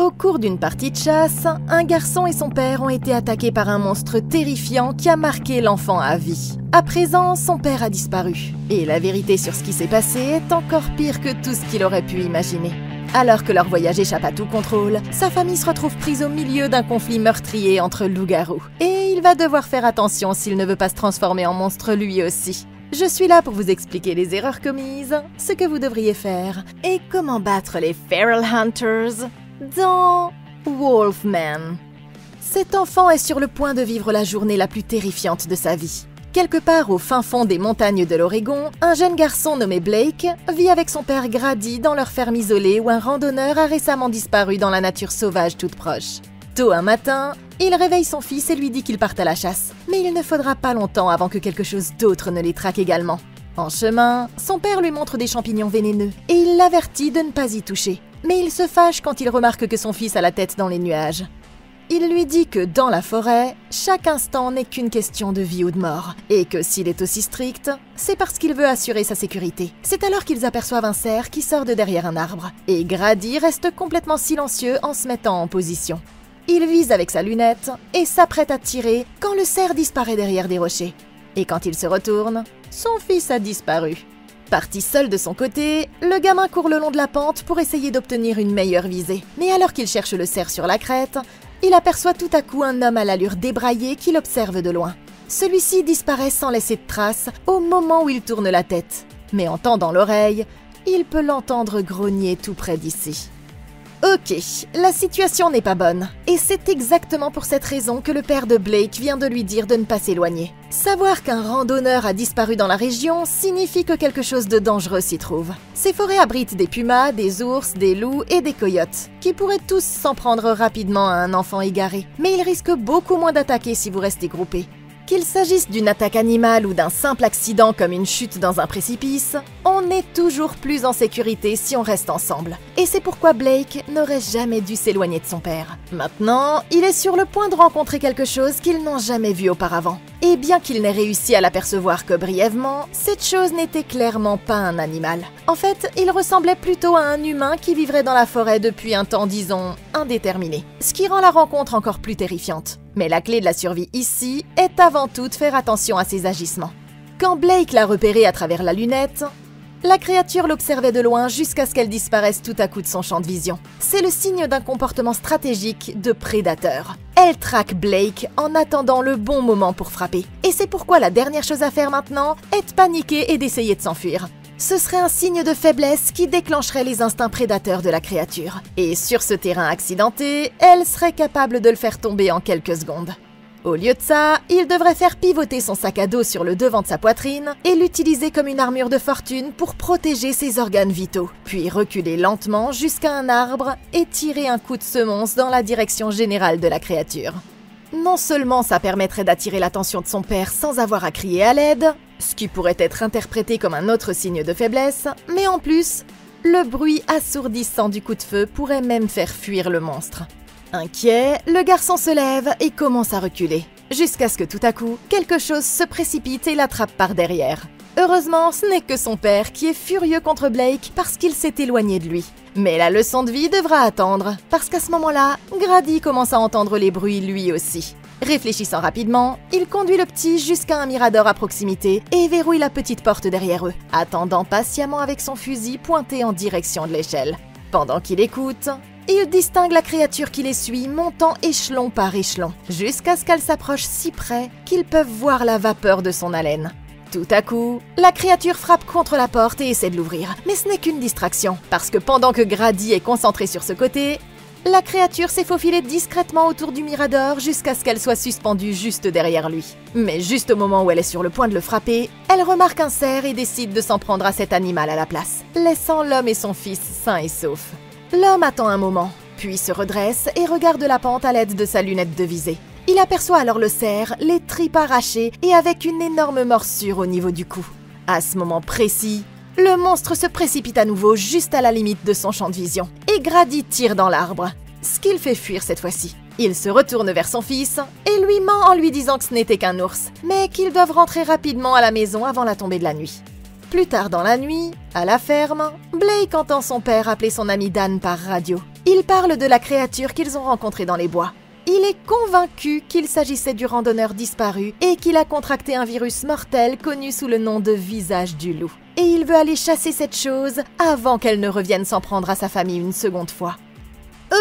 Au cours d'une partie de chasse, un garçon et son père ont été attaqués par un monstre terrifiant qui a marqué l'enfant à vie. À présent, son père a disparu. Et la vérité sur ce qui s'est passé est encore pire que tout ce qu'il aurait pu imaginer. Alors que leur voyage échappe à tout contrôle, sa famille se retrouve prise au milieu d'un conflit meurtrier entre loups-garous. Et il va devoir faire attention s'il ne veut pas se transformer en monstre lui aussi. Je suis là pour vous expliquer les erreurs commises, ce que vous devriez faire, et comment battre les Feral Hunters dans Wolfman. Cet enfant est sur le point de vivre la journée la plus terrifiante de sa vie. Quelque part au fin fond des montagnes de l'Oregon, un jeune garçon nommé Blake vit avec son père Grady dans leur ferme isolée où un randonneur a récemment disparu dans la nature sauvage toute proche. Tôt un matin, il réveille son fils et lui dit qu'il parte à la chasse. Mais il ne faudra pas longtemps avant que quelque chose d'autre ne les traque également. En chemin, son père lui montre des champignons vénéneux et il l'avertit de ne pas y toucher. Mais il se fâche quand il remarque que son fils a la tête dans les nuages. Il lui dit que dans la forêt, chaque instant n'est qu'une question de vie ou de mort, et que s'il est aussi strict, c'est parce qu'il veut assurer sa sécurité. C'est alors qu'ils aperçoivent un cerf qui sort de derrière un arbre, et Grady reste complètement silencieux en se mettant en position. Il vise avec sa lunette et s'apprête à tirer quand le cerf disparaît derrière des rochers. Et quand il se retourne, son fils a disparu. Parti seul de son côté, le gamin court le long de la pente pour essayer d'obtenir une meilleure visée. Mais alors qu'il cherche le cerf sur la crête, il aperçoit tout à coup un homme à l'allure débraillée qui l'observe de loin. Celui-ci disparaît sans laisser de traces au moment où il tourne la tête. Mais en tendant l'oreille, il peut l'entendre grogner tout près d'ici. Ok, la situation n'est pas bonne. Et c'est exactement pour cette raison que le père de Blake vient de lui dire de ne pas s'éloigner. Savoir qu'un randonneur a disparu dans la région signifie que quelque chose de dangereux s'y trouve. Ces forêts abritent des pumas, des ours, des loups et des coyotes, qui pourraient tous s'en prendre rapidement à un enfant égaré. Mais ils risquent beaucoup moins d'attaquer si vous restez groupés. Qu'il s'agisse d'une attaque animale ou d'un simple accident comme une chute dans un précipice, on est toujours plus en sécurité si on reste ensemble. Et c'est pourquoi Blake n'aurait jamais dû s'éloigner de son père. Maintenant, il est sur le point de rencontrer quelque chose qu'ils n'ont jamais vu auparavant. Et bien qu'il n'ait réussi à l'apercevoir que brièvement, cette chose n'était clairement pas un animal. En fait, il ressemblait plutôt à un humain qui vivrait dans la forêt depuis un temps, disons, indéterminé. Ce qui rend la rencontre encore plus terrifiante. Mais la clé de la survie ici est avant tout de faire attention à ses agissements. Quand Blake l'a repéré à travers la lunette, la créature l'observait de loin jusqu'à ce qu'elle disparaisse tout à coup de son champ de vision. C'est le signe d'un comportement stratégique de prédateur. Elle traque Blake en attendant le bon moment pour frapper. Et c'est pourquoi la dernière chose à faire maintenant est de paniquer et d'essayer de s'enfuir. Ce serait un signe de faiblesse qui déclencherait les instincts prédateurs de la créature. Et sur ce terrain accidenté, elle serait capable de le faire tomber en quelques secondes. Au lieu de ça, il devrait faire pivoter son sac à dos sur le devant de sa poitrine et l'utiliser comme une armure de fortune pour protéger ses organes vitaux, puis reculer lentement jusqu'à un arbre et tirer un coup de semonce dans la direction générale de la créature. Non seulement ça permettrait d'attirer l'attention de son père sans avoir à crier à l'aide, ce qui pourrait être interprété comme un autre signe de faiblesse, mais en plus, le bruit assourdissant du coup de feu pourrait même faire fuir le monstre. Inquiet, le garçon se lève et commence à reculer, jusqu'à ce que tout à coup, quelque chose se précipite et l'attrape par derrière. Heureusement, ce n'est que son père qui est furieux contre Blake parce qu'il s'est éloigné de lui. Mais la leçon de vie devra attendre, parce qu'à ce moment-là, Grady commence à entendre les bruits lui aussi. Réfléchissant rapidement, il conduit le petit jusqu'à un mirador à proximité et verrouille la petite porte derrière eux, attendant patiemment avec son fusil pointé en direction de l'échelle. Pendant qu'il écoute, il distingue la créature qui les suit montant échelon par échelon, jusqu'à ce qu'elle s'approche si près qu'ils peuvent voir la vapeur de son haleine. Tout à coup, la créature frappe contre la porte et essaie de l'ouvrir. Mais ce n'est qu'une distraction, parce que pendant que Grady est concentré sur ce côté, la créature s'est faufilée discrètement autour du mirador jusqu'à ce qu'elle soit suspendue juste derrière lui. Mais juste au moment où elle est sur le point de le frapper, elle remarque un cerf et décide de s'en prendre à cet animal à la place, laissant l'homme et son fils sains et saufs. L'homme attend un moment, puis se redresse et regarde la pente à l'aide de sa lunette de visée. Il aperçoit alors le cerf, les tripes arrachées et avec une énorme morsure au niveau du cou. À ce moment précis, le monstre se précipite à nouveau juste à la limite de son champ de vision, et Grady tire dans l'arbre, ce qui le fait fuir cette fois-ci. Il se retourne vers son fils et lui ment en lui disant que ce n'était qu'un ours, mais qu'ils doivent rentrer rapidement à la maison avant la tombée de la nuit. Plus tard dans la nuit, à la ferme, Blake entend son père appeler son ami Dan par radio. Il parle de la créature qu'ils ont rencontrée dans les bois. Il est convaincu qu'il s'agissait du randonneur disparu et qu'il a contracté un virus mortel connu sous le nom de visage du loup. Et il veut aller chasser cette chose avant qu'elle ne revienne s'en prendre à sa famille une seconde fois.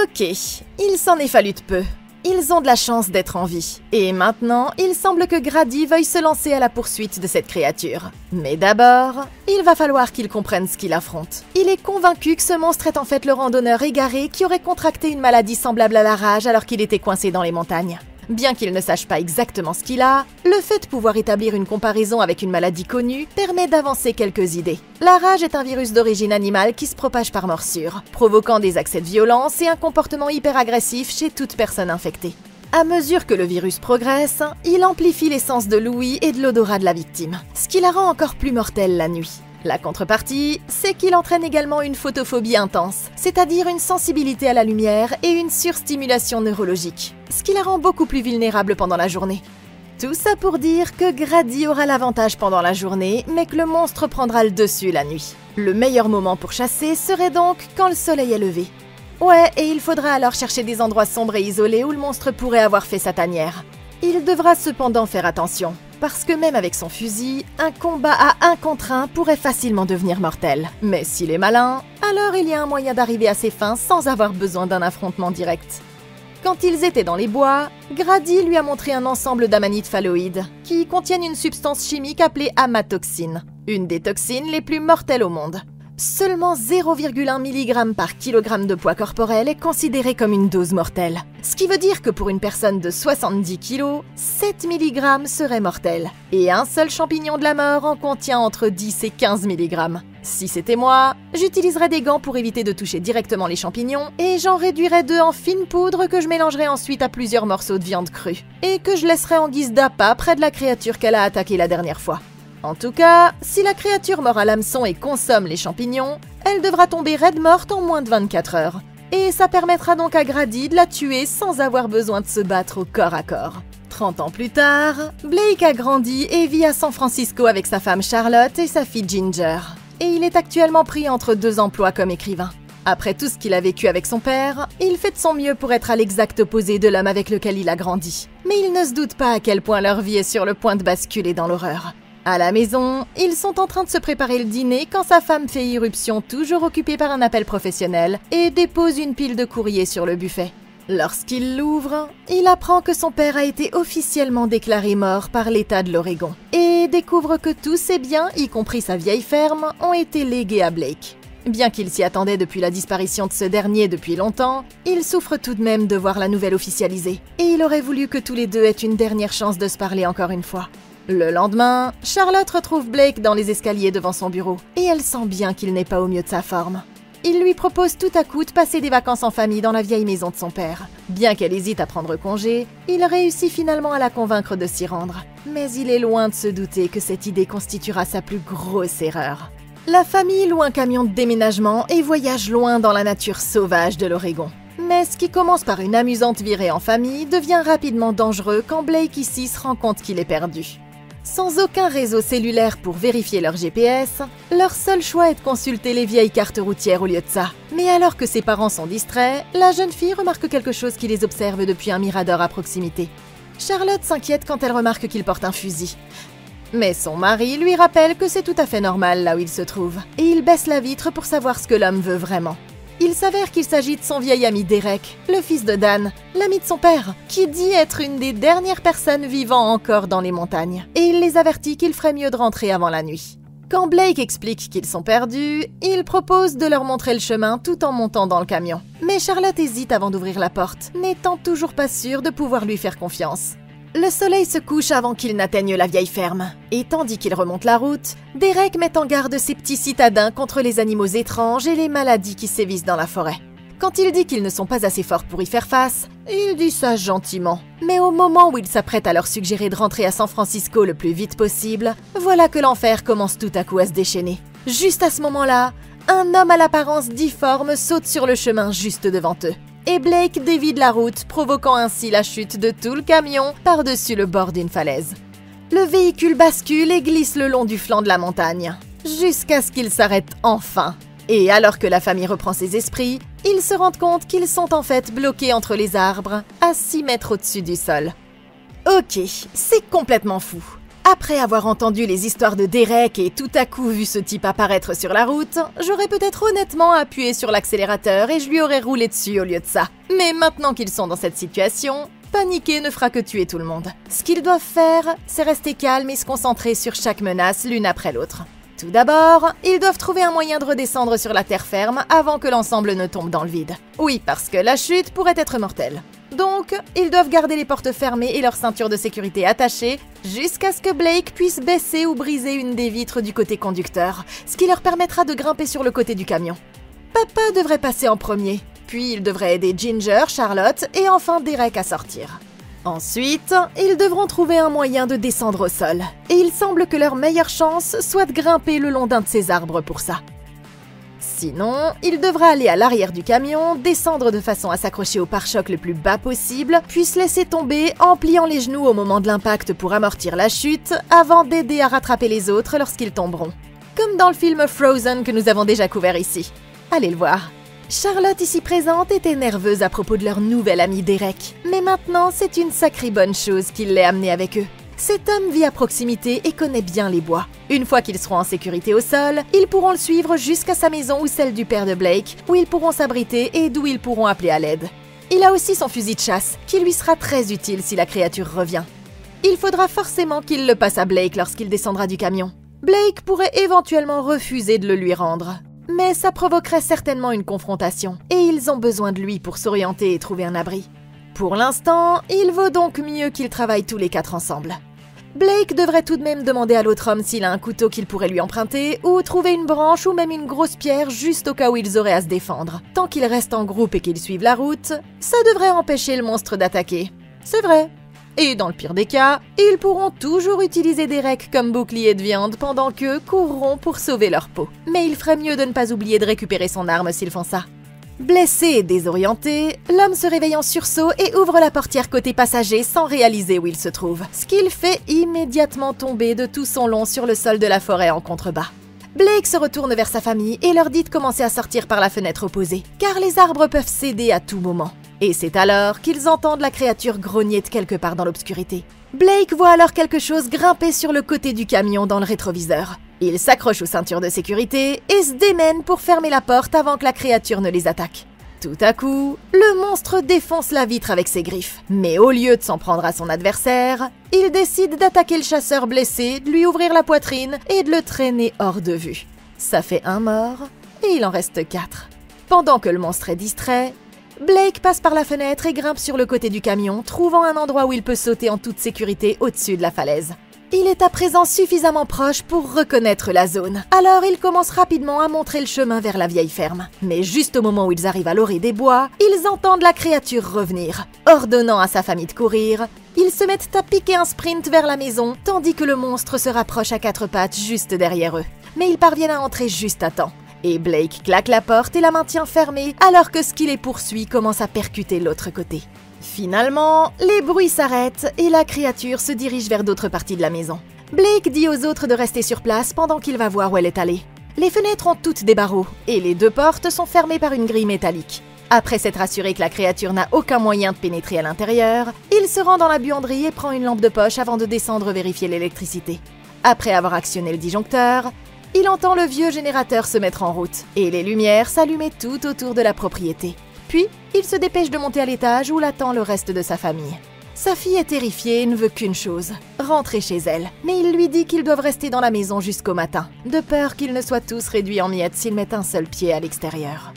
Ok, il s'en est fallu de peu. Ils ont de la chance d'être en vie. Et maintenant, il semble que Grady veuille se lancer à la poursuite de cette créature. Mais d'abord, il va falloir qu'il comprenne ce qu'il affronte. Il est convaincu que ce monstre est en fait le randonneur égaré qui aurait contracté une maladie semblable à la rage alors qu'il était coincé dans les montagnes. Bien qu'il ne sache pas exactement ce qu'il a, le fait de pouvoir établir une comparaison avec une maladie connue permet d'avancer quelques idées. La rage est un virus d'origine animale qui se propage par morsure, provoquant des accès de violence et un comportement hyper-agressif chez toute personne infectée. À mesure que le virus progresse, il amplifie l'essence de l'ouïe et de l'odorat de la victime, ce qui la rend encore plus mortelle la nuit. La contrepartie, c'est qu'il entraîne également une photophobie intense, c'est-à-dire une sensibilité à la lumière et une surstimulation neurologique, ce qui la rend beaucoup plus vulnérable pendant la journée. Tout ça pour dire que Grady aura l'avantage pendant la journée, mais que le monstre prendra le dessus la nuit. Le meilleur moment pour chasser serait donc quand le soleil est levé. Ouais, et il faudra alors chercher des endroits sombres et isolés où le monstre pourrait avoir fait sa tanière. Il devra cependant faire attention, parce que même avec son fusil, un combat à 1 contre 1 pourrait facilement devenir mortel. Mais s'il est malin, alors il y a un moyen d'arriver à ses fins sans avoir besoin d'un affrontement direct. Quand ils étaient dans les bois, Grady lui a montré un ensemble d'amanites phalloïdes qui contiennent une substance chimique appelée amatoxine, une des toxines les plus mortelles au monde. Seulement 0,1 mg par kilogramme de poids corporel est considéré comme une dose mortelle. Ce qui veut dire que pour une personne de 70 kg, 7 mg serait mortel. Et un seul champignon de la mort en contient entre 10 et 15 mg. Si c'était moi, j'utiliserais des gants pour éviter de toucher directement les champignons et j'en réduirais 2 en fine poudre que je mélangerais ensuite à plusieurs morceaux de viande crue et que je laisserais en guise d'appât près de la créature qu'elle a attaquée la dernière fois. En tout cas, si la créature mord à l'hameçon et consomme les champignons, elle devra tomber raide morte en moins de 24 heures. Et ça permettra donc à Grady de la tuer sans avoir besoin de se battre au corps à corps. 30 ans plus tard, Blake a grandi et vit à San Francisco avec sa femme Charlotte et sa fille Ginger. Et il est actuellement pris entre 2 emplois comme écrivain. Après tout ce qu'il a vécu avec son père, il fait de son mieux pour être à l'exact opposé de l'homme avec lequel il a grandi. Mais il ne se doute pas à quel point leur vie est sur le point de basculer dans l'horreur. À la maison, ils sont en train de se préparer le dîner quand sa femme fait irruption, toujours occupée par un appel professionnel, et dépose une pile de courrier sur le buffet. Lorsqu'il l'ouvre, il apprend que son père a été officiellement déclaré mort par l'État de l'Oregon, et découvre que tous ses biens, y compris sa vieille ferme, ont été légués à Blake. Bien qu'il s'y attendait depuis la disparition de ce dernier depuis longtemps, il souffre tout de même de voir la nouvelle officialisée, et il aurait voulu que tous les deux aient une dernière chance de se parler encore une fois. Le lendemain, Charlotte retrouve Blake dans les escaliers devant son bureau, et elle sent bien qu'il n'est pas au mieux de sa forme. Il lui propose tout à coup de passer des vacances en famille dans la vieille maison de son père. Bien qu'elle hésite à prendre congé, il réussit finalement à la convaincre de s'y rendre. Mais il est loin de se douter que cette idée constituera sa plus grosse erreur. La famille loue un camion de déménagement et voyage loin dans la nature sauvage de l'Oregon. Mais ce qui commence par une amusante virée en famille devient rapidement dangereux quand Blake ici se rend compte qu'il est perdu. Sans aucun réseau cellulaire pour vérifier leur GPS, leur seul choix est de consulter les vieilles cartes routières au lieu de ça. Mais alors que ses parents sont distraits, la jeune fille remarque quelque chose qui les observe depuis un mirador à proximité. Charlotte s'inquiète quand elle remarque qu'il porte un fusil. Mais son mari lui rappelle que c'est tout à fait normal là où il se trouve, et il baisse la vitre pour savoir ce que l'homme veut vraiment. Il s'avère qu'il s'agit de son vieil ami Derek, le fils de Dan, l'ami de son père, qui dit être une des dernières personnes vivant encore dans les montagnes. Et il les avertit qu'il ferait mieux de rentrer avant la nuit. Quand Blake explique qu'ils sont perdus, il propose de leur montrer le chemin tout en montant dans le camion. Mais Charlotte hésite avant d'ouvrir la porte, n'étant toujours pas sûre de pouvoir lui faire confiance. Le soleil se couche avant qu'il n'atteigne la vieille ferme, et tandis qu'il remonte la route, Derek met en garde ses petits citadins contre les animaux étranges et les maladies qui sévissent dans la forêt. Quand il dit qu'ils ne sont pas assez forts pour y faire face, il dit ça gentiment. Mais au moment où il s'apprête à leur suggérer de rentrer à San Francisco le plus vite possible, voilà que l'enfer commence tout à coup à se déchaîner. Juste à ce moment-là, un homme à l'apparence difforme saute sur le chemin juste devant eux. Et Blake dévie de la route, provoquant ainsi la chute de tout le camion par-dessus le bord d'une falaise. Le véhicule bascule et glisse le long du flanc de la montagne. jusqu'à ce qu'ils s'arrêtent enfin. Et alors que la famille reprend ses esprits, ils se rendent compte qu'ils sont en fait bloqués entre les arbres, à 6 mètres au-dessus du sol. Ok, c'est complètement fou. Après avoir entendu les histoires de Derek et tout à coup vu ce type apparaître sur la route, j'aurais peut-être honnêtement appuyé sur l'accélérateur et je lui aurais roulé dessus au lieu de ça. Mais maintenant qu'ils sont dans cette situation, paniquer ne fera que tuer tout le monde. Ce qu'ils doivent faire, c'est rester calmes et se concentrer sur chaque menace l'une après l'autre. Tout d'abord, ils doivent trouver un moyen de redescendre sur la terre ferme avant que l'ensemble ne tombe dans le vide. Oui, parce que la chute pourrait être mortelle. Donc, ils doivent garder les portes fermées et leur ceinture de sécurité attachée jusqu'à ce que Blake puisse baisser ou briser une des vitres du côté conducteur, ce qui leur permettra de grimper sur le côté du camion. Papa devrait passer en premier, puis il devrait aider Ginger, Charlotte et enfin Derek à sortir. Ensuite, ils devront trouver un moyen de descendre au sol, et il semble que leur meilleure chance soit de grimper le long d'un de ces arbres pour ça. Sinon, il devra aller à l'arrière du camion, descendre de façon à s'accrocher au pare-choc le plus bas possible, puis se laisser tomber en pliant les genoux au moment de l'impact pour amortir la chute, avant d'aider à rattraper les autres lorsqu'ils tomberont. Comme dans le film Frozen que nous avons déjà couvert ici. Allez le voir. Charlotte ici présente était nerveuse à propos de leur nouvel ami Derek, mais maintenant c'est une sacrée bonne chose qu'il l'ait amené avec eux. Cet homme vit à proximité et connaît bien les bois. Une fois qu'ils seront en sécurité au sol, ils pourront le suivre jusqu'à sa maison ou celle du père de Blake, où ils pourront s'abriter et d'où ils pourront appeler à l'aide. Il a aussi son fusil de chasse, qui lui sera très utile si la créature revient. Il faudra forcément qu'il le passe à Blake lorsqu'il descendra du camion. Blake pourrait éventuellement refuser de le lui rendre, mais ça provoquerait certainement une confrontation, et ils ont besoin de lui pour s'orienter et trouver un abri. Pour l'instant, il vaut donc mieux qu'ils travaillent tous les 4 ensemble. Blake devrait tout de même demander à l'autre homme s'il a un couteau qu'il pourrait lui emprunter, ou trouver une branche ou même une grosse pierre juste au cas où ils auraient à se défendre. Tant qu'ils restent en groupe et qu'ils suivent la route, ça devrait empêcher le monstre d'attaquer. C'est vrai. Et dans le pire des cas, ils pourront toujours utiliser Derek comme bouclier de viande pendant qu'eux courront pour sauver leur peau. Mais il ferait mieux de ne pas oublier de récupérer son arme s'ils font ça. Blessé et désorienté, l'homme se réveille en sursaut et ouvre la portière côté passager sans réaliser où il se trouve, ce qui le fait immédiatement tomber de tout son long sur le sol de la forêt en contrebas. Blake se retourne vers sa famille et leur dit de commencer à sortir par la fenêtre opposée, car les arbres peuvent céder à tout moment. Et c'est alors qu'ils entendent la créature grogner de quelque part dans l'obscurité. Blake voit alors quelque chose grimper sur le côté du camion dans le rétroviseur. Il s'accroche aux ceintures de sécurité et se démène pour fermer la porte avant que la créature ne les attaque. Tout à coup, le monstre défonce la vitre avec ses griffes. Mais au lieu de s'en prendre à son adversaire, il décide d'attaquer le chasseur blessé, de lui ouvrir la poitrine et de le traîner hors de vue. Ça fait 1 mort et il en reste 4. Pendant que le monstre est distrait, Blake passe par la fenêtre et grimpe sur le côté du camion, trouvant un endroit où il peut sauter en toute sécurité au-dessus de la falaise. Il est à présent suffisamment proche pour reconnaître la zone, alors il commence rapidement à montrer le chemin vers la vieille ferme. Mais juste au moment où ils arrivent à l'orée des bois, ils entendent la créature revenir. Ordonnant à sa famille de courir, ils se mettent à piquer un sprint vers la maison, tandis que le monstre se rapproche à 4 pattes juste derrière eux. Mais ils parviennent à entrer juste à temps. Et Blake claque la porte et la maintient fermée, alors que ce qui les poursuit commence à percuter l'autre côté. Finalement, les bruits s'arrêtent et la créature se dirige vers d'autres parties de la maison. Blake dit aux autres de rester sur place pendant qu'il va voir où elle est allée. Les fenêtres ont toutes des barreaux et les 2 portes sont fermées par une grille métallique. Après s'être assuré que la créature n'a aucun moyen de pénétrer à l'intérieur, il se rend dans la buanderie et prend une lampe de poche avant de descendre vérifier l'électricité. Après avoir actionné le disjoncteur, il entend le vieux générateur se mettre en route et les lumières s'allumer tout autour de la propriété. Puis, il se dépêche de monter à l'étage où l'attend le reste de sa famille. Sa fille est terrifiée et ne veut qu'une chose, rentrer chez elle. Mais il lui dit qu'ils doivent rester dans la maison jusqu'au matin, de peur qu'ils ne soient tous réduits en miettes s'ils mettent un seul pied à l'extérieur.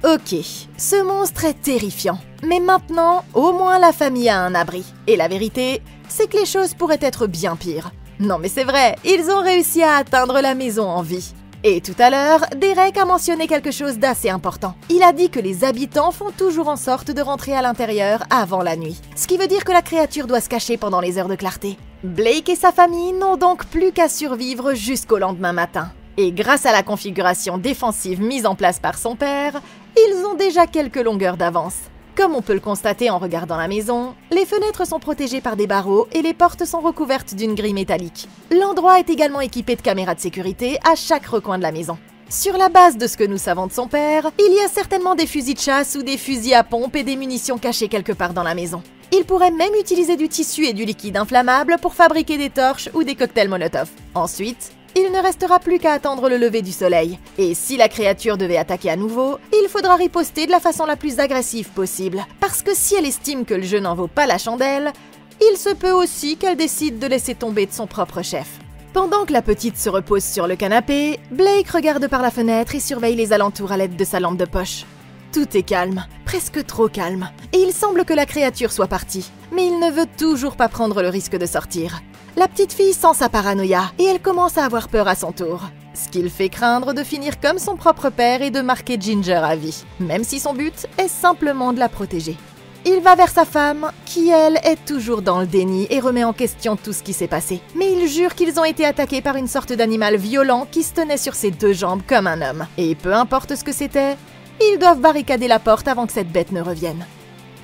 Ok, ce monstre est terrifiant, mais maintenant, au moins la famille a un abri. Et la vérité, c'est que les choses pourraient être bien pires. Non mais c'est vrai, ils ont réussi à atteindre la maison en vie. Et tout à l'heure, Derek a mentionné quelque chose d'assez important. Il a dit que les habitants font toujours en sorte de rentrer à l'intérieur avant la nuit. Ce qui veut dire que la créature doit se cacher pendant les heures de clarté. Blake et sa famille n'ont donc plus qu'à survivre jusqu'au lendemain matin. Et grâce à la configuration défensive mise en place par son père, ils ont déjà quelques longueurs d'avance. Comme on peut le constater en regardant la maison, les fenêtres sont protégées par des barreaux et les portes sont recouvertes d'une grille métallique. L'endroit est également équipé de caméras de sécurité à chaque recoin de la maison. Sur la base de ce que nous savons de son père, il y a certainement des fusils de chasse ou des fusils à pompe et des munitions cachées quelque part dans la maison. Il pourrait même utiliser du tissu et du liquide inflammable pour fabriquer des torches ou des cocktails Molotov. Ensuite, il ne restera plus qu'à attendre le lever du soleil. Et si la créature devait attaquer à nouveau, il faudra riposter de la façon la plus agressive possible. Parce que si elle estime que le jeu n'en vaut pas la chandelle, il se peut aussi qu'elle décide de laisser tomber de son propre chef. Pendant que la petite se repose sur le canapé, Blake regarde par la fenêtre et surveille les alentours à l'aide de sa lampe de poche. Tout est calme, presque trop calme, et il semble que la créature soit partie. Mais il ne veut toujours pas prendre le risque de sortir. La petite fille sent sa paranoïa et elle commence à avoir peur à son tour. Ce qui le fait craindre de finir comme son propre père et de marquer Ginger à vie, même si son but est simplement de la protéger. Il va vers sa femme, qui elle est toujours dans le déni et remet en question tout ce qui s'est passé. Mais il jure qu'ils ont été attaqués par une sorte d'animal violent qui se tenait sur ses deux jambes comme un homme. Et peu importe ce que c'était, ils doivent barricader la porte avant que cette bête ne revienne.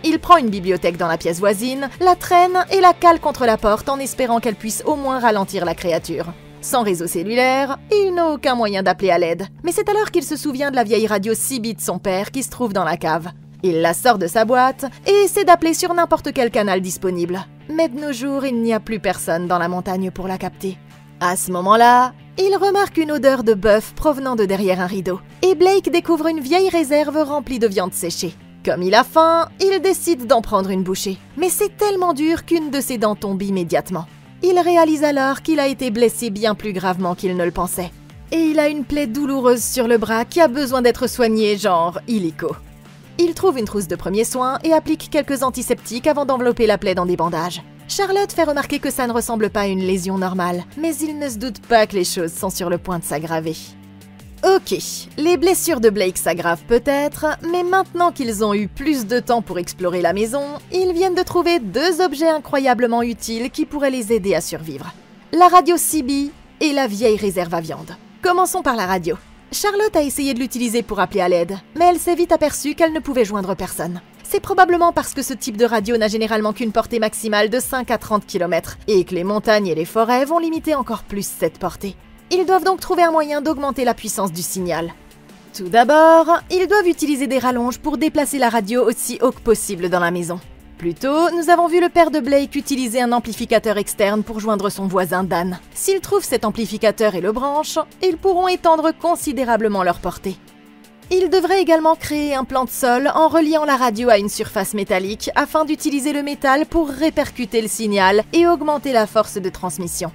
Il prend une bibliothèque dans la pièce voisine, la traîne et la cale contre la porte en espérant qu'elle puisse au moins ralentir la créature. Sans réseau cellulaire, il n'a aucun moyen d'appeler à l'aide. Mais c'est alors qu'il se souvient de la vieille radio CB de son père qui se trouve dans la cave. Il la sort de sa boîte et essaie d'appeler sur n'importe quel canal disponible. Mais de nos jours, il n'y a plus personne dans la montagne pour la capter. À ce moment-là, il remarque une odeur de bœuf provenant de derrière un rideau. Et Blake découvre une vieille réserve remplie de viande séchée. Comme il a faim, il décide d'en prendre une bouchée. Mais c'est tellement dur qu'une de ses dents tombe immédiatement. Il réalise alors qu'il a été blessé bien plus gravement qu'il ne le pensait. Et il a une plaie douloureuse sur le bras qui a besoin d'être soignée, genre illico. Il trouve une trousse de premiers soins et applique quelques antiseptiques avant d'envelopper la plaie dans des bandages. Charlotte fait remarquer que ça ne ressemble pas à une lésion normale, mais il ne se doute pas que les choses sont sur le point de s'aggraver. Ok, les blessures de Blake s'aggravent peut-être, mais maintenant qu'ils ont eu plus de temps pour explorer la maison, ils viennent de trouver deux objets incroyablement utiles qui pourraient les aider à survivre. La radio CB et la vieille réserve à viande. Commençons par la radio. Charlotte a essayé de l'utiliser pour appeler à l'aide, mais elle s'est vite aperçue qu'elle ne pouvait joindre personne. C'est probablement parce que ce type de radio n'a généralement qu'une portée maximale de 5 à 30 km, et que les montagnes et les forêts vont limiter encore plus cette portée. Ils doivent donc trouver un moyen d'augmenter la puissance du signal. Tout d'abord, ils doivent utiliser des rallonges pour déplacer la radio aussi haut que possible dans la maison. Plus tôt, nous avons vu le père de Blake utiliser un amplificateur externe pour joindre son voisin Dan. S'ils trouvent cet amplificateur et le branchent, ils pourront étendre considérablement leur portée. Ils devraient également créer un plan de sol en reliant la radio à une surface métallique afin d'utiliser le métal pour répercuter le signal et augmenter la force de transmission.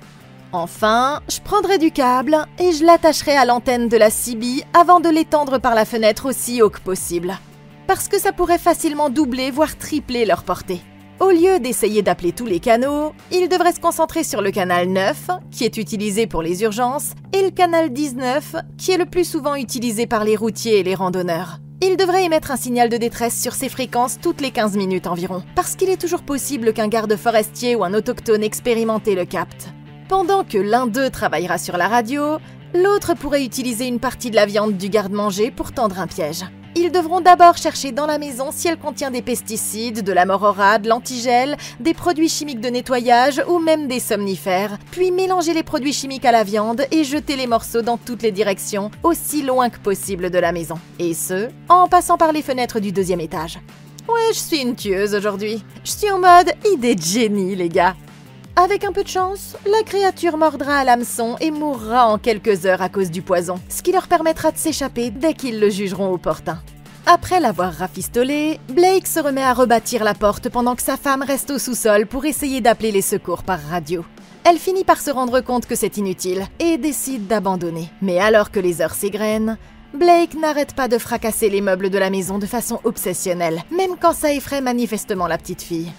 Enfin, je prendrai du câble et je l'attacherai à l'antenne de la CB avant de l'étendre par la fenêtre aussi haut que possible. Parce que ça pourrait facilement doubler, voire tripler leur portée. Au lieu d'essayer d'appeler tous les canaux, ils devraient se concentrer sur le canal 9, qui est utilisé pour les urgences, et le canal 19, qui est le plus souvent utilisé par les routiers et les randonneurs. Ils devraient émettre un signal de détresse sur ces fréquences toutes les 15 minutes environ, parce qu'il est toujours possible qu'un garde forestier ou un autochtone expérimenté le capte. Pendant que l'un d'eux travaillera sur la radio, l'autre pourrait utiliser une partie de la viande du garde-manger pour tendre un piège. Ils devront d'abord chercher dans la maison si elle contient des pesticides, de la morora, de l'antigel, des produits chimiques de nettoyage ou même des somnifères, puis mélanger les produits chimiques à la viande et jeter les morceaux dans toutes les directions, aussi loin que possible de la maison. Et ce, en passant par les fenêtres du deuxième étage. Ouais, je suis une tueuse aujourd'hui. Je suis en mode idée de génie, les gars. Avec un peu de chance, la créature mordra à l'hameçon et mourra en quelques heures à cause du poison, ce qui leur permettra de s'échapper dès qu'ils le jugeront opportun. Après l'avoir rafistolé, Blake se remet à rebâtir la porte pendant que sa femme reste au sous-sol pour essayer d'appeler les secours par radio. Elle finit par se rendre compte que c'est inutile et décide d'abandonner. Mais alors que les heures s'égrènent, Blake n'arrête pas de fracasser les meubles de la maison de façon obsessionnelle, même quand ça effraie manifestement la petite fille.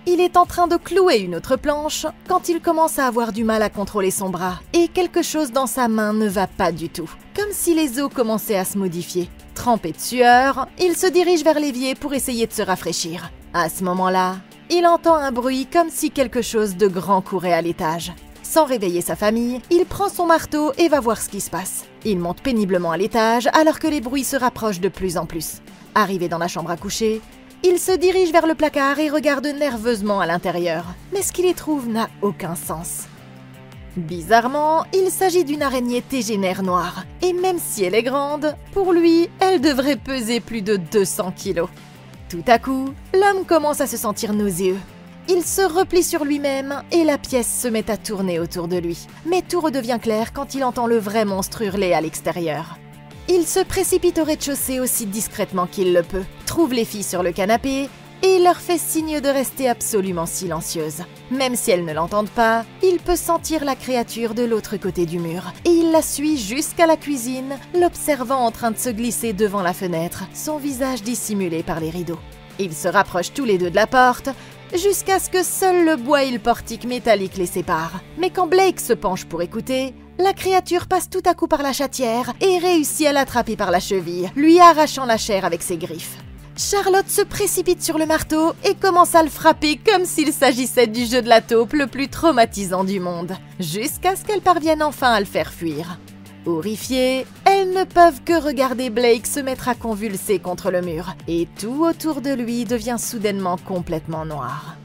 Il est en train de clouer une autre planche quand il commence à avoir du mal à contrôler son bras et quelque chose dans sa main ne va pas du tout, comme si les os commençaient à se modifier. Trempé de sueur, il se dirige vers l'évier pour essayer de se rafraîchir. À ce moment-là, il entend un bruit comme si quelque chose de grand courait à l'étage. Sans réveiller sa famille, il prend son marteau et va voir ce qui se passe. Il monte péniblement à l'étage alors que les bruits se rapprochent de plus en plus. Arrivé dans la chambre à coucher, Il se dirige vers le placard et regarde nerveusement à l'intérieur. Mais ce qu'il y trouve n'a aucun sens. Bizarrement, il s'agit d'une araignée tégénaire noire. Et même si elle est grande, pour lui, elle devrait peser plus de 200 kilos. Tout à coup, l'homme commence à se sentir nauséeux. Il se replie sur lui-même et la pièce se met à tourner autour de lui. Mais tout redevient clair quand il entend le vrai monstre hurler à l'extérieur. Il se précipite au rez-de-chaussée aussi discrètement qu'il le peut, trouve les filles sur le canapé et leur fait signe de rester absolument silencieuses. Même si elles ne l'entendent pas, il peut sentir la créature de l'autre côté du mur et il la suit jusqu'à la cuisine, l'observant en train de se glisser devant la fenêtre, son visage dissimulé par les rideaux. Ils se rapprochent tous les deux de la porte, jusqu'à ce que seul le bois et le portique métallique les séparent. Mais quand Blake se penche pour écouter, la créature passe tout à coup par la chatière et réussit à l'attraper par la cheville, lui arrachant la chair avec ses griffes. Charlotte se précipite sur le marteau et commence à le frapper comme s'il s'agissait du jeu de la taupe le plus traumatisant du monde, jusqu'à ce qu'elle parvienne enfin à le faire fuir. Horrifiées, elles ne peuvent que regarder Blake se mettre à convulser contre le mur, et tout autour de lui devient soudainement complètement noir.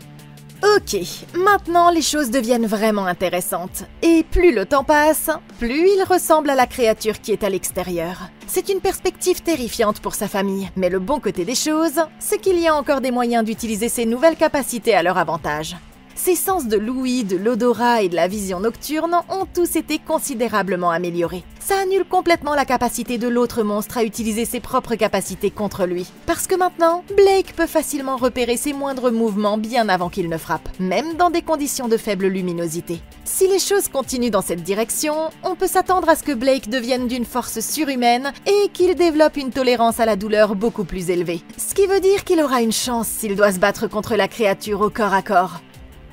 Ok, maintenant les choses deviennent vraiment intéressantes. Et plus le temps passe, plus il ressemble à la créature qui est à l'extérieur. C'est une perspective terrifiante pour sa famille, mais le bon côté des choses, c'est qu'il y a encore des moyens d'utiliser ces nouvelles capacités à leur avantage. Ses sens de l'ouïe, de l'odorat et de la vision nocturne ont tous été considérablement améliorés. Ça annule complètement la capacité de l'autre monstre à utiliser ses propres capacités contre lui. Parce que maintenant, Blake peut facilement repérer ses moindres mouvements bien avant qu'il ne frappe, même dans des conditions de faible luminosité. Si les choses continuent dans cette direction, on peut s'attendre à ce que Blake devienne d'une force surhumaine et qu'il développe une tolérance à la douleur beaucoup plus élevée. Ce qui veut dire qu'il aura une chance s'il doit se battre contre la créature au corps à corps.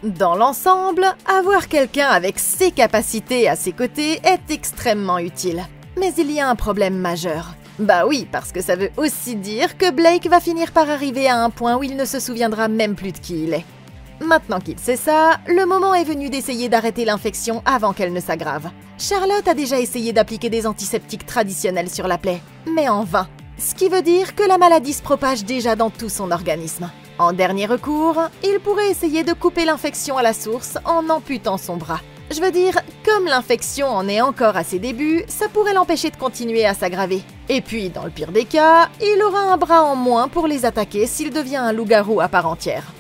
Dans l'ensemble, avoir quelqu'un avec ses capacités à ses côtés est extrêmement utile. Mais il y a un problème majeur. Bah oui, parce que ça veut aussi dire que Blake va finir par arriver à un point où il ne se souviendra même plus de qui il est. Maintenant qu'il sait ça, le moment est venu d'essayer d'arrêter l'infection avant qu'elle ne s'aggrave. Charlotte a déjà essayé d'appliquer des antiseptiques traditionnels sur la plaie, mais en vain. Ce qui veut dire que la maladie se propage déjà dans tout son organisme. En dernier recours, il pourrait essayer de couper l'infection à la source en amputant son bras. Je veux dire, comme l'infection en est encore à ses débuts, ça pourrait l'empêcher de continuer à s'aggraver. Et puis, dans le pire des cas, il aura un bras en moins pour les attaquer s'il devient un loup-garou à part entière.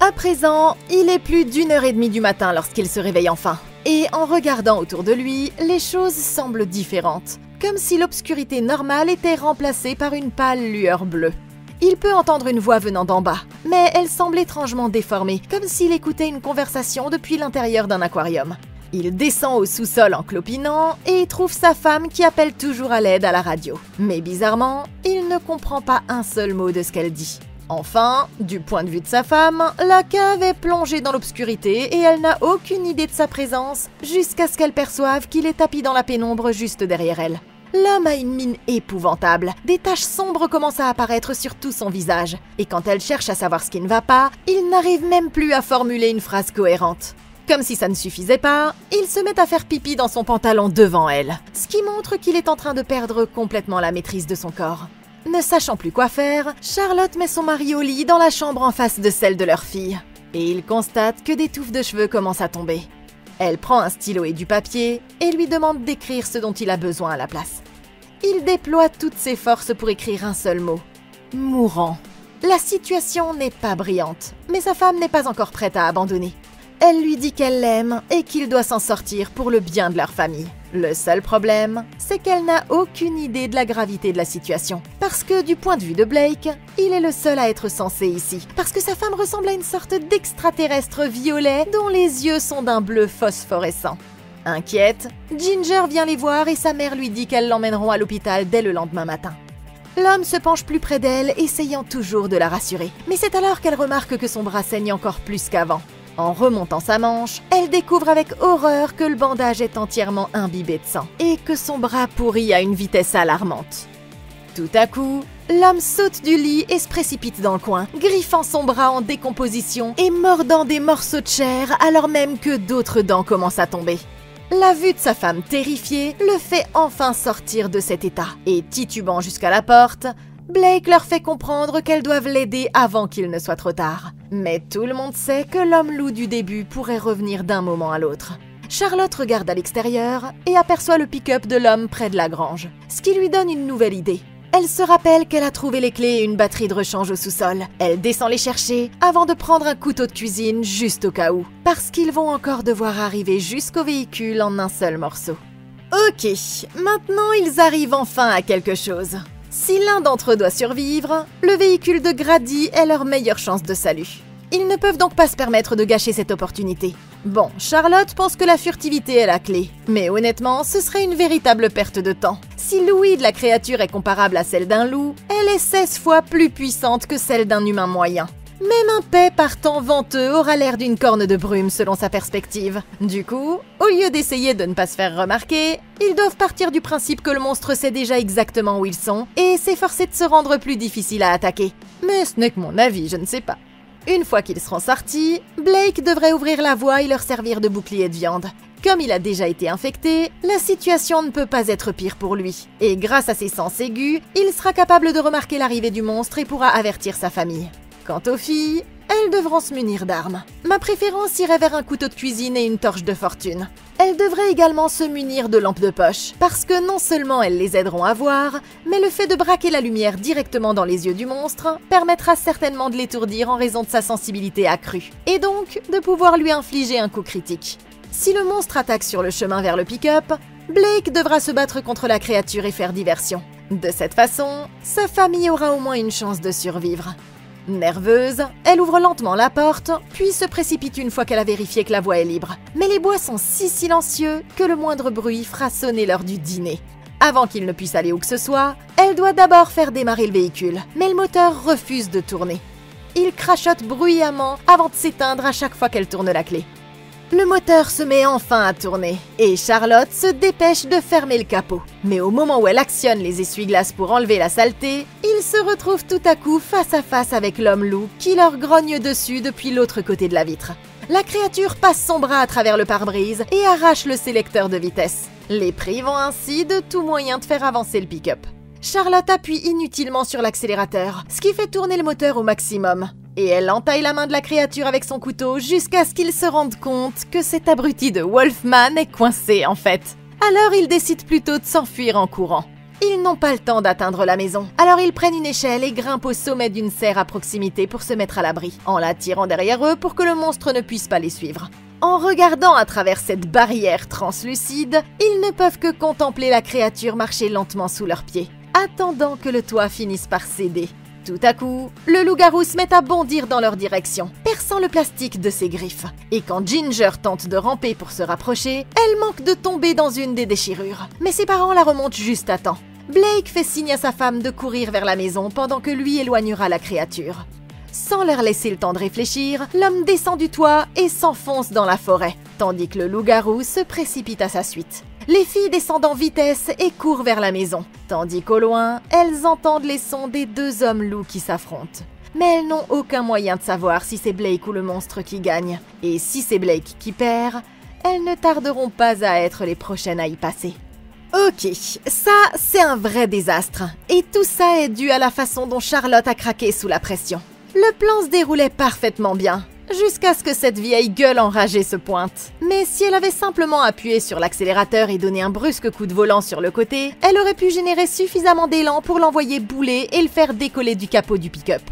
À présent, il est plus d'1h30 du matin lorsqu'il se réveille enfin. Et en regardant autour de lui, les choses semblent différentes. Comme si l'obscurité normale était remplacée par une pâle lueur bleue. Il peut entendre une voix venant d'en bas, mais elle semble étrangement déformée, comme s'il écoutait une conversation depuis l'intérieur d'un aquarium. Il descend au sous-sol en clopinant et trouve sa femme qui appelle toujours à l'aide à la radio. Mais bizarrement, il ne comprend pas un seul mot de ce qu'elle dit. Enfin, du point de vue de sa femme, la cave est plongée dans l'obscurité et elle n'a aucune idée de sa présence jusqu'à ce qu'elle perçoive qu'il est tapi dans la pénombre juste derrière elle. L'homme a une mine épouvantable, des taches sombres commencent à apparaître sur tout son visage, et quand elle cherche à savoir ce qui ne va pas, il n'arrive même plus à formuler une phrase cohérente. Comme si ça ne suffisait pas, il se met à faire pipi dans son pantalon devant elle, ce qui montre qu'il est en train de perdre complètement la maîtrise de son corps. Ne sachant plus quoi faire, Charlotte met son mari au lit dans la chambre en face de celle de leur fille, et il constate que des touffes de cheveux commencent à tomber. Elle prend un stylo et du papier et lui demande d'écrire ce dont il a besoin à la place. Il déploie toutes ses forces pour écrire un seul mot. Mourant. La situation n'est pas brillante, mais sa femme n'est pas encore prête à abandonner. Elle lui dit qu'elle l'aime et qu'il doit s'en sortir pour le bien de leur famille. Le seul problème, c'est qu'elle n'a aucune idée de la gravité de la situation. Parce que du point de vue de Blake, il est le seul à être censé ici. Parce que sa femme ressemble à une sorte d'extraterrestre violet dont les yeux sont d'un bleu phosphorescent. Inquiète, Ginger vient les voir et sa mère lui dit qu'elles l'emmèneront à l'hôpital dès le lendemain matin. L'homme se penche plus près d'elle, essayant toujours de la rassurer. Mais c'est alors qu'elle remarque que son bras saigne encore plus qu'avant. En remontant sa manche, elle découvre avec horreur que le bandage est entièrement imbibé de sang et que son bras pourrit à une vitesse alarmante. Tout à coup, l'homme saute du lit et se précipite dans le coin, griffant son bras en décomposition et mordant des morceaux de chair alors même que d'autres dents commencent à tomber. La vue de sa femme terrifiée le fait enfin sortir de cet état et titubant jusqu'à la porte, Blake leur fait comprendre qu'elles doivent l'aider avant qu'il ne soit trop tard. Mais tout le monde sait que l'homme-loup du début pourrait revenir d'un moment à l'autre. Charlotte regarde à l'extérieur et aperçoit le pick-up de l'homme près de la grange, ce qui lui donne une nouvelle idée. Elle se rappelle qu'elle a trouvé les clés et une batterie de rechange au sous-sol. Elle descend les chercher avant de prendre un couteau de cuisine juste au cas où, parce qu'ils vont encore devoir arriver jusqu'au véhicule en un seul morceau. Ok, maintenant ils arrivent enfin à quelque chose. Si l'un d'entre eux doit survivre, le véhicule de Grady est leur meilleure chance de salut. Ils ne peuvent donc pas se permettre de gâcher cette opportunité. Bon, Charlotte pense que la furtivité est la clé, mais honnêtement, ce serait une véritable perte de temps. Si l'ouïe de la créature est comparable à celle d'un loup, elle est 16 fois plus puissante que celle d'un humain moyen. Même un paix partant venteux aura l'air d'une corne de brume selon sa perspective. Du coup, au lieu d'essayer de ne pas se faire remarquer, ils doivent partir du principe que le monstre sait déjà exactement où ils sont et s'efforcer de se rendre plus difficile à attaquer. Mais ce n'est que mon avis, je ne sais pas. Une fois qu'ils seront sortis, Blake devrait ouvrir la voie et leur servir de bouclier de viande. Comme il a déjà été infecté, la situation ne peut pas être pire pour lui. Et grâce à ses sens aigus, il sera capable de remarquer l'arrivée du monstre et pourra avertir sa famille. Quant aux filles, elles devront se munir d'armes. Ma préférence irait vers un couteau de cuisine et une torche de fortune. Elles devraient également se munir de lampes de poche, parce que non seulement elles les aideront à voir, mais le fait de braquer la lumière directement dans les yeux du monstre permettra certainement de l'étourdir en raison de sa sensibilité accrue, et donc de pouvoir lui infliger un coup critique. Si le monstre attaque sur le chemin vers le pick-up, Blake devra se battre contre la créature et faire diversion. De cette façon, sa famille aura au moins une chance de survivre. Nerveuse, elle ouvre lentement la porte, puis se précipite une fois qu'elle a vérifié que la voie est libre. Mais les bois sont si silencieux que le moindre bruit fera sonner l'heure du dîner. Avant qu'il ne puisse aller où que ce soit, elle doit d'abord faire démarrer le véhicule, mais le moteur refuse de tourner. Il crachote bruyamment avant de s'éteindre à chaque fois qu'elle tourne la clé. Le moteur se met enfin à tourner, et Charlotte se dépêche de fermer le capot. Mais au moment où elle actionne les essuie-glaces pour enlever la saleté, ils se retrouvent tout à coup face à face avec l'homme-loup qui leur grogne dessus depuis l'autre côté de la vitre. La créature passe son bras à travers le pare-brise et arrache le sélecteur de vitesse, les privant ainsi de tout moyen de faire avancer le pick-up. Charlotte appuie inutilement sur l'accélérateur, ce qui fait tourner le moteur au maximum. Et elle entaille la main de la créature avec son couteau jusqu'à ce qu'il se rende compte que cet abruti de Wolfman est coincé en fait. Alors ils décident plutôt de s'enfuir en courant. Ils n'ont pas le temps d'atteindre la maison, alors ils prennent une échelle et grimpent au sommet d'une serre à proximité pour se mettre à l'abri, en la tirant derrière eux pour que le monstre ne puisse pas les suivre. En regardant à travers cette barrière translucide, ils ne peuvent que contempler la créature marcher lentement sous leurs pieds, attendant que le toit finisse par céder. Tout à coup, le loup-garou se met à bondir dans leur direction, perçant le plastique de ses griffes. Et quand Ginger tente de ramper pour se rapprocher, elle manque de tomber dans une des déchirures. Mais ses parents la remontent juste à temps. Blake fait signe à sa femme de courir vers la maison pendant que lui éloignera la créature. Sans leur laisser le temps de réfléchir, l'homme descend du toit et s'enfonce dans la forêt, tandis que le loup-garou se précipite à sa suite. Les filles descendent en vitesse et courent vers la maison, tandis qu'au loin, elles entendent les sons des deux hommes loups qui s'affrontent. Mais elles n'ont aucun moyen de savoir si c'est Blake ou le monstre qui gagne. Et si c'est Blake qui perd, elles ne tarderont pas à être les prochaines à y passer. Ok, ça, c'est un vrai désastre. Et tout ça est dû à la façon dont Charlotte a craqué sous la pression. Le plan se déroulait parfaitement bien, jusqu'à ce que cette vieille gueule enragée se pointe. Mais si elle avait simplement appuyé sur l'accélérateur et donné un brusque coup de volant sur le côté, elle aurait pu générer suffisamment d'élan pour l'envoyer bouler et le faire décoller du capot du pick-up.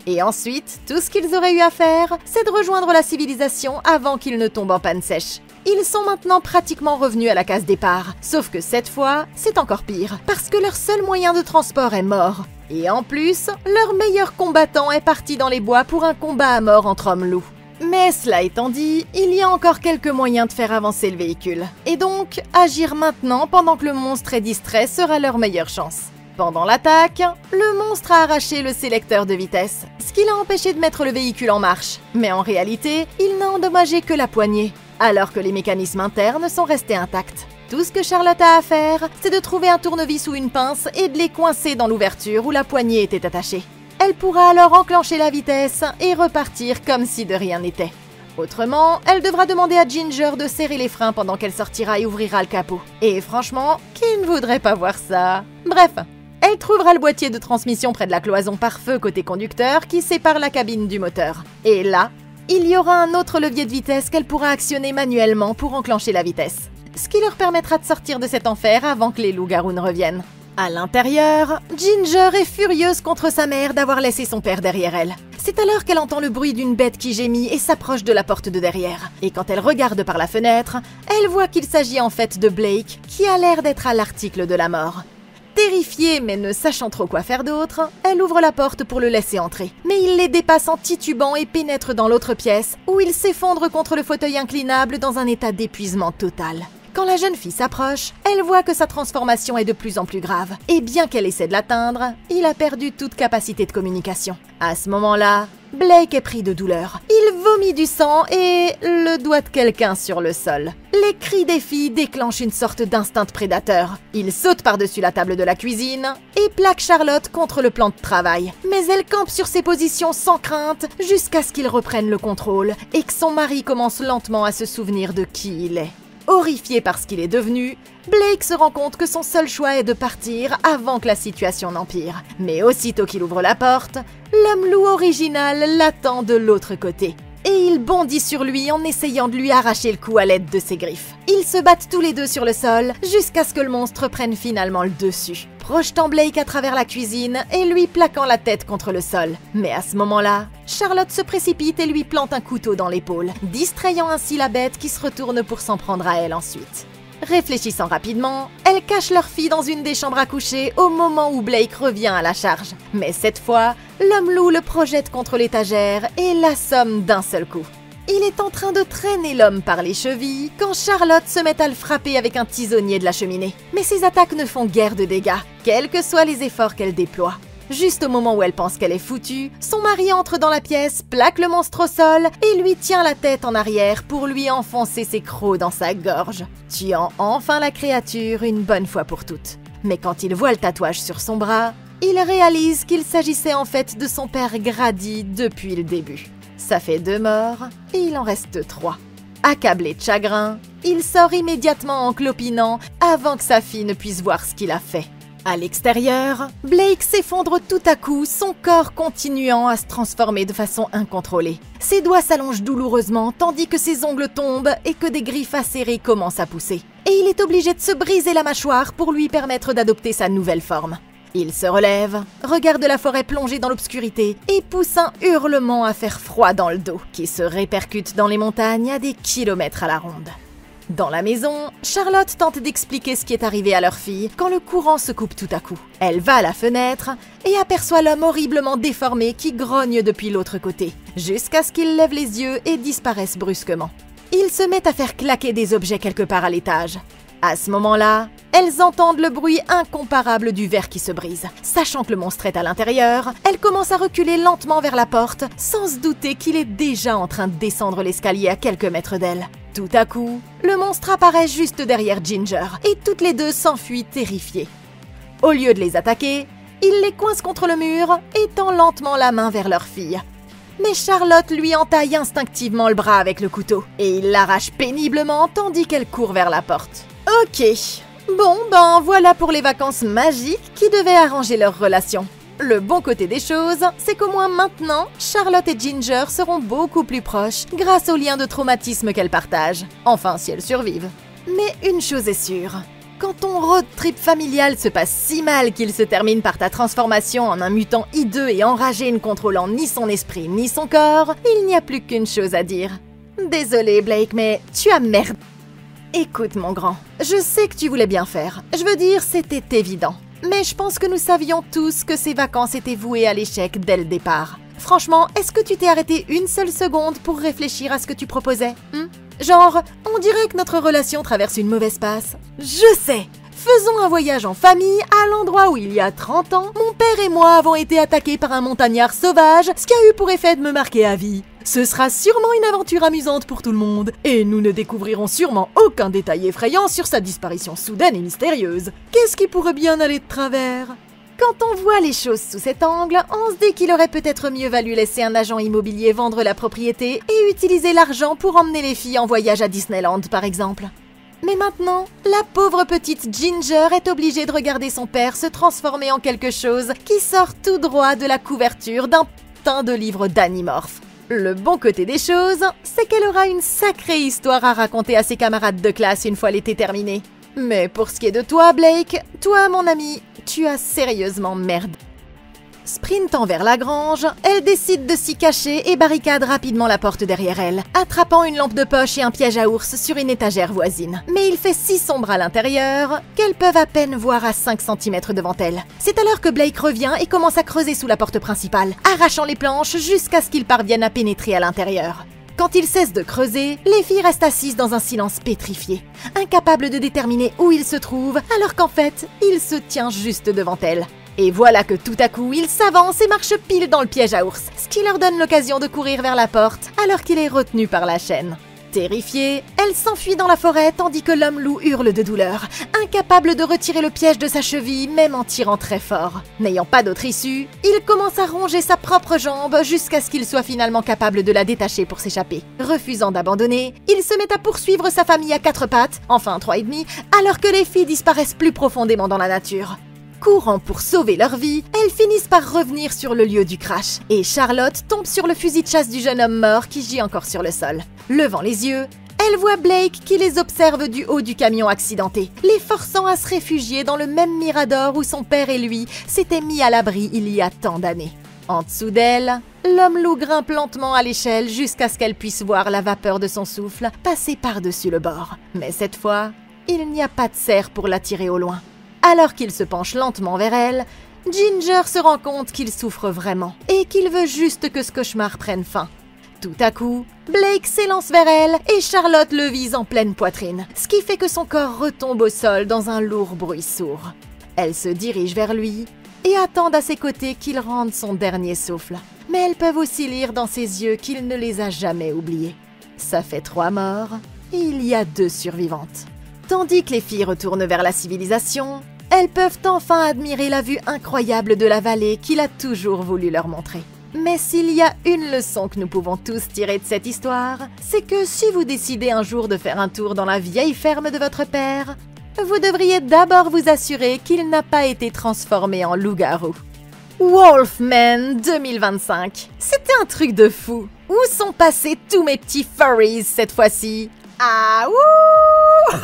Et ensuite, tout ce qu'ils auraient eu à faire, c'est de rejoindre la civilisation avant qu'ils ne tombent en panne sèche. Ils sont maintenant pratiquement revenus à la case départ, sauf que cette fois, c'est encore pire, parce que leur seul moyen de transport est mort. Et en plus, leur meilleur combattant est parti dans les bois pour un combat à mort entre hommes-loups. Mais cela étant dit, il y a encore quelques moyens de faire avancer le véhicule. Et donc, agir maintenant pendant que le monstre est distrait sera leur meilleure chance. Pendant l'attaque, le monstre a arraché le sélecteur de vitesse, ce qui l'a empêché de mettre le véhicule en marche. Mais en réalité, il n'a endommagé que la poignée, alors que les mécanismes internes sont restés intacts. Tout ce que Charlotte a à faire, c'est de trouver un tournevis ou une pince et de les coincer dans l'ouverture où la poignée était attachée. Elle pourra alors enclencher la vitesse et repartir comme si de rien n'était. Autrement, elle devra demander à Ginger de serrer les freins pendant qu'elle sortira et ouvrira le capot. Et franchement, qui ne voudrait pas voir ça? Bref, Elle trouvera le boîtier de transmission près de la cloison pare-feu côté conducteur qui sépare la cabine du moteur. Et là, il y aura un autre levier de vitesse qu'elle pourra actionner manuellement pour enclencher la vitesse. Ce qui leur permettra de sortir de cet enfer avant que les loups-garous ne reviennent. À l'intérieur, Ginger est furieuse contre sa mère d'avoir laissé son père derrière elle. C'est alors qu'elle entend le bruit d'une bête qui gémit et s'approche de la porte de derrière. Et quand elle regarde par la fenêtre, elle voit qu'il s'agit en fait de Blake, qui a l'air d'être à l'article de la mort. Terrifiée mais ne sachant trop quoi faire d'autre, elle ouvre la porte pour le laisser entrer. Mais il les dépasse en titubant et pénètre dans l'autre pièce, où il s'effondre contre le fauteuil inclinable dans un état d'épuisement total. Quand la jeune fille s'approche, elle voit que sa transformation est de plus en plus grave. Et bien qu'elle essaie de l'atteindre, il a perdu toute capacité de communication. À ce moment-là, Blake est pris de douleur. Il vomit du sang et le doigt de quelqu'un sur le sol. Les cris des filles déclenchent une sorte d'instinct prédateur. Il saute par-dessus la table de la cuisine et plaque Charlotte contre le plan de travail. Mais elle campe sur ses positions sans crainte jusqu'à ce qu'il reprenne le contrôle et que son mari commence lentement à se souvenir de qui il est. Horrifié par ce qu'il est devenu, Blake se rend compte que son seul choix est de partir avant que la situation n'empire. Mais aussitôt qu'il ouvre la porte, l'homme loup original l'attend de l'autre côté. Et il bondit sur lui en essayant de lui arracher le cou à l'aide de ses griffes. Ils se battent tous les deux sur le sol jusqu'à ce que le monstre prenne finalement le dessus, projetant Blake à travers la cuisine et lui plaquant la tête contre le sol. Mais à ce moment-là, Charlotte se précipite et lui plante un couteau dans l'épaule, distrayant ainsi la bête qui se retourne pour s'en prendre à elle ensuite. Réfléchissant rapidement, elles cachent leur fille dans une des chambres à coucher au moment où Blake revient à la charge. Mais cette fois, l'homme loup le projette contre l'étagère et l'assomme d'un seul coup. Il est en train de traîner l'homme par les chevilles quand Charlotte se met à le frapper avec un tisonnier de la cheminée. Mais ses attaques ne font guère de dégâts, quels que soient les efforts qu'elle déploie. Juste au moment où elle pense qu'elle est foutue, son mari entre dans la pièce, plaque le monstre au sol et lui tient la tête en arrière pour lui enfoncer ses crocs dans sa gorge, tuant enfin la créature une bonne fois pour toutes. Mais quand il voit le tatouage sur son bras, il réalise qu'il s'agissait en fait de son père Grady depuis le début. Ça fait 2 morts et il en reste 3. Accablé de chagrin, il sort immédiatement en clopinant avant que sa fille ne puisse voir ce qu'il a fait. À l'extérieur, Blake s'effondre tout à coup, son corps continuant à se transformer de façon incontrôlée. Ses doigts s'allongent douloureusement tandis que ses ongles tombent et que des griffes acérées commencent à pousser. Et il est obligé de se briser la mâchoire pour lui permettre d'adopter sa nouvelle forme. Il se relève, regarde la forêt plongée dans l'obscurité et pousse un hurlement à faire froid dans le dos, qui se répercute dans les montagnes à des kilomètres à la ronde. Dans la maison, Charlotte tente d'expliquer ce qui est arrivé à leur fille quand le courant se coupe tout à coup. Elle va à la fenêtre et aperçoit l'homme horriblement déformé qui grogne depuis l'autre côté, jusqu'à ce qu'il lève les yeux et disparaisse brusquement. Il se met à faire claquer des objets quelque part à l'étage. À ce moment-là, elles entendent le bruit incomparable du verre qui se brise. Sachant que le monstre est à l'intérieur, elles commencent à reculer lentement vers la porte, sans se douter qu'il est déjà en train de descendre l'escalier à quelques mètres d'elles. Tout à coup, le monstre apparaît juste derrière Ginger, et toutes les deux s'enfuient terrifiées. Au lieu de les attaquer, il les coince contre le mur et tend lentement la main vers leur fille. Mais Charlotte lui entaille instinctivement le bras avec le couteau, et il l'arrache péniblement tandis qu'elle court vers la porte. Ok, bon voilà pour les vacances magiques qui devaient arranger leur relation. Le bon côté des choses, c'est qu'au moins maintenant, Charlotte et Ginger seront beaucoup plus proches grâce au lien de traumatisme qu'elles partagent. Enfin, si elles survivent. Mais une chose est sûre, quand ton road trip familial se passe si mal qu'il se termine par ta transformation en un mutant hideux et enragé ne contrôlant ni son esprit ni son corps, il n'y a plus qu'une chose à dire. Désolé Blake, mais tu as merdé. Écoute mon grand, je sais que tu voulais bien faire. Je veux dire, c'était évident. Mais je pense que nous savions tous que ces vacances étaient vouées à l'échec dès le départ. Franchement, est-ce que tu t'es arrêté une seule seconde pour réfléchir à ce que tu proposais? Genre, on dirait que notre relation traverse une mauvaise passe. Je sais! Faisons un voyage en famille à l'endroit où il y a 30 ans, mon père et moi avons été attaqués par un montagnard sauvage, ce qui a eu pour effet de me marquer à vie. Ce sera sûrement une aventure amusante pour tout le monde, et nous ne découvrirons sûrement aucun détail effrayant sur sa disparition soudaine et mystérieuse. Qu'est-ce qui pourrait bien aller de travers? Quand on voit les choses sous cet angle, on se dit qu'il aurait peut-être mieux valu laisser un agent immobilier vendre la propriété et utiliser l'argent pour emmener les filles en voyage à Disneyland par exemple. Mais maintenant, la pauvre petite Ginger est obligée de regarder son père se transformer en quelque chose qui sort tout droit de la couverture d'un putain de livre d'Animorph. Le bon côté des choses, c'est qu'elle aura une sacrée histoire à raconter à ses camarades de classe une fois l'été terminé. Mais pour ce qui est de toi, Blake, toi, mon ami, tu as sérieusement merdé. Sprintant vers la grange, elle décide de s'y cacher et barricade rapidement la porte derrière elle, attrapant une lampe de poche et un piège à ours sur une étagère voisine. Mais il fait si sombre à l'intérieur qu'elles peuvent à peine voir à 5 cm devant elles. C'est alors que Blake revient et commence à creuser sous la porte principale, arrachant les planches jusqu'à ce qu'il parvienne à pénétrer à l'intérieur. Quand il cesse de creuser, les filles restent assises dans un silence pétrifié, incapables de déterminer où il se trouve, alors qu'en fait, il se tient juste devant elles. Et voilà que tout à coup, il s'avance et marche pile dans le piège à ours, ce qui leur donne l'occasion de courir vers la porte alors qu'il est retenu par la chaîne. Terrifiée, elle s'enfuit dans la forêt tandis que l'homme-loup hurle de douleur, incapable de retirer le piège de sa cheville même en tirant très fort. N'ayant pas d'autre issue, il commence à ronger sa propre jambe jusqu'à ce qu'il soit finalement capable de la détacher pour s'échapper. Refusant d'abandonner, il se met à poursuivre sa famille à 4 pattes, enfin 3 et demi, alors que les filles disparaissent plus profondément dans la nature. Courant pour sauver leur vie, elles finissent par revenir sur le lieu du crash, et Charlotte tombe sur le fusil de chasse du jeune homme mort qui gît encore sur le sol. Levant les yeux, elle voit Blake qui les observe du haut du camion accidenté, les forçant à se réfugier dans le même mirador où son père et lui s'étaient mis à l'abri il y a tant d'années. En dessous d'elle, l'homme-loup grimpe lentement à l'échelle jusqu'à ce qu'elle puisse voir la vapeur de son souffle passer par-dessus le bord. Mais cette fois, il n'y a pas de cerf pour la tirer au loin. Alors qu'il se penche lentement vers elle, Ginger se rend compte qu'il souffre vraiment et qu'il veut juste que ce cauchemar prenne fin. Tout à coup, Blake s'élance vers elle et Charlotte le vise en pleine poitrine, ce qui fait que son corps retombe au sol dans un lourd bruit sourd. Elle se dirige vers lui et attend à ses côtés qu'il rende son dernier souffle. Mais elles peuvent aussi lire dans ses yeux qu'il ne les a jamais oubliés. Ça fait 3 morts et il y a 2 survivantes. Tandis que les filles retournent vers la civilisation, elles peuvent enfin admirer la vue incroyable de la vallée qu'il a toujours voulu leur montrer. Mais s'il y a une leçon que nous pouvons tous tirer de cette histoire, c'est que si vous décidez un jour de faire un tour dans la vieille ferme de votre père, vous devriez d'abord vous assurer qu'il n'a pas été transformé en loup-garou. Wolfman 2025. C'était un truc de fou. Où sont passés tous mes petits furries cette fois-ci? Ah ouh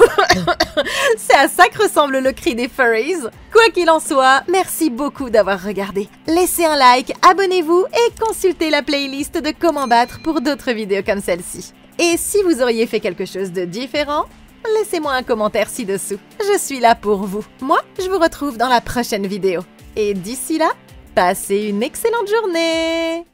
C'est à ça que ressemble le cri des furries. Quoi qu'il en soit, merci beaucoup d'avoir regardé. Laissez un like, abonnez-vous et consultez la playlist de Comment battre pour d'autres vidéos comme celle-ci. Et si vous auriez fait quelque chose de différent, laissez-moi un commentaire ci-dessous. Je suis là pour vous. Moi, je vous retrouve dans la prochaine vidéo. Et d'ici là, passez une excellente journée!